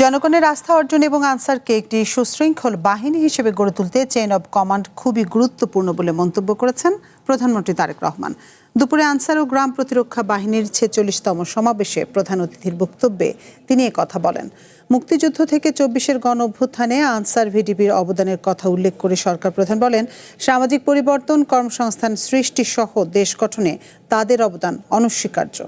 জনগণের আস্থা অর্জন এবং আনসারকে একটি সুশৃঙ্খল বাহিনী হিসেবে গড়ে তুলতে চেইন অব কমান্ড খুবই গুরুত্বপূর্ণ বলে মন্তব্য করেছেন প্রধানমন্ত্রী তারেক রহমান। দুপুরে আনসার ও গ্রাম প্রতিরক্ষা বাহিনীর ৪৬তম সমাবেশে প্রধান অতিথির বক্তব্যে তিনি কথা বলেন। মুক্তিযুদ্ধ থেকে ২৪-এর গণ অভ্যুত্থানে আনসার ভিডিপির অবদানের কথা উল্লেখ করে সরকার প্রধান বলেন, সামাজিক পরিবর্তন, কর্মসংস্থান সৃষ্টি সহ দেশ গঠনে তাদের অবদান অনস্বীকার্য।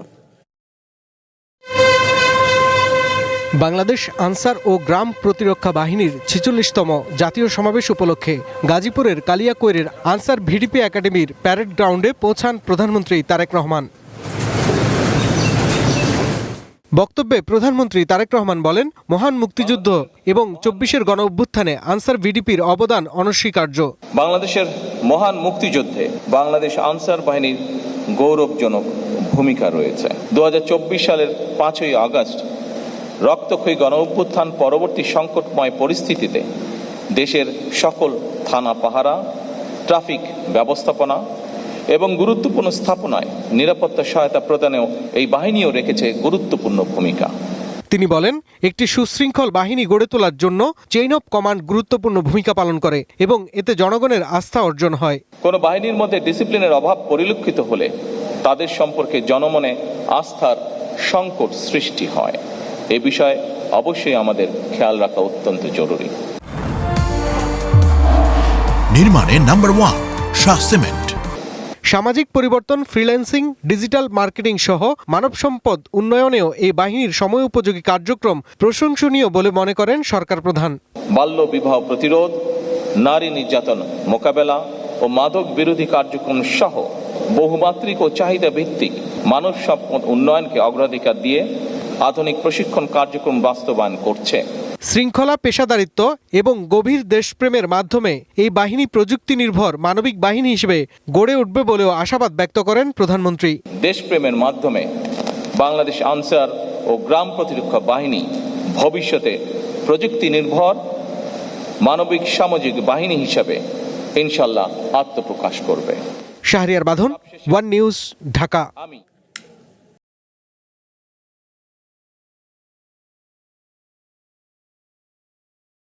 বাংলাদেশ আনসার ও গ্রাম প্রতিরক্ষা বাহিনীর ৪৬তম জাতীয় সমাবেশ উপলক্ষে গাজীপুরের কালিয়াকৈরের আনসার ভিডিপি একাডেমির প্যারেড গ্রাউন্ডে পৌঁছান প্রধানমন্ত্রী তারেক রহমান। বক্তব্যে প্রধানমন্ত্রী তারেক রহমান বলেন, মহান মুক্তিযুদ্ধ এবং ২৪-এর গণ অভ্যুত্থানে আনসার ভিডিপির অবদান অনস্বীকার্য। বাংলাদেশের মহান মুক্তিযুদ্ধে বাংলাদেশ আনসার বাহিনীর গৌরবজনক ভূমিকা রয়েছে। ২০২৪ সালের ৫ই আগস্ট রক্তক্ষয়ী গণ অভ্যুত্থান পরবর্তী সংকটময় পরিস্থিতিতে দেশের সকল থানা পাহারা, ট্রাফিক ব্যবস্থাপনা এবং গুরুত্বপূর্ণ স্থাপনায় নিরাপত্তা সহায়তা প্রদানেও এই বাহিনীও রেখেছে গুরুত্বপূর্ণ ভূমিকা। তিনি বলেন, একটি সুশৃঙ্খল বাহিনী গড়ে তোলার জন্য চেইন অব কমান্ড গুরুত্বপূর্ণ ভূমিকা পালন করে এবং এতে জনগণের আস্থা অর্জন হয়। কোনো বাহিনীর মধ্যে ডিসিপ্লিনের অভাব পরিলক্ষিত হলে তাদের সম্পর্কে জনমনে আস্থার সংকট সৃষ্টি হয়। এ বিষয়ে অবশ্যই আমাদের খেয়াল রাখা অত্যন্ত জরুরি। নির্মাণে নাম্বার 1 শাহ সিমেন্ট। সামাজিক পরিবর্তন, ফ্রিল্যান্সিং, ডিজিটাল মার্কেটিং সহ মানব সম্পদ উন্নয়নেও এই বাহিনীর সময়োপযোগী কার্যক্রম প্রশংসনীয় বলে মনে করেন সরকার প্রধান। বাল্য বিবাহ প্রতিরোধ, নারী নির্যাতন মোকাবেলা ও মাদক বিরোধী কার্যক্রম সহ বহুমাত্রিক ও চাহিদা ভিত্তিক মানব সম্পদ উন্নয়নকে অগ্রাধিকার দিয়ে আধুনিক প্রশিক্ষণ কার্যক্রম বাস্তবায়ন করছে। শৃঙ্খলা, পেশাদারিত্ব এবং গভীর দেশপ্রেমের মাধ্যমে এই বাহিনী প্রযুক্তি নির্ভর মানবিক বাহিনী হিসেবে গড়ে উঠবে বলেও আশাবাদ ব্যক্ত করেন প্রধানমন্ত্রী। দেশপ্রেমের মাধ্যমে বাংলাদেশ আনসার ও গ্রাম প্রতিরক্ষা বাহিনী ভবিষ্যতে প্রযুক্তি নির্ভর মানবিক সামাজিক বাহিনী হিসেবে ইনশাল্লাহ আত্মপ্রকাশ করবে। শাহরিয়ার বাঁধন, ওয়ান নিউজ, ঢাকা।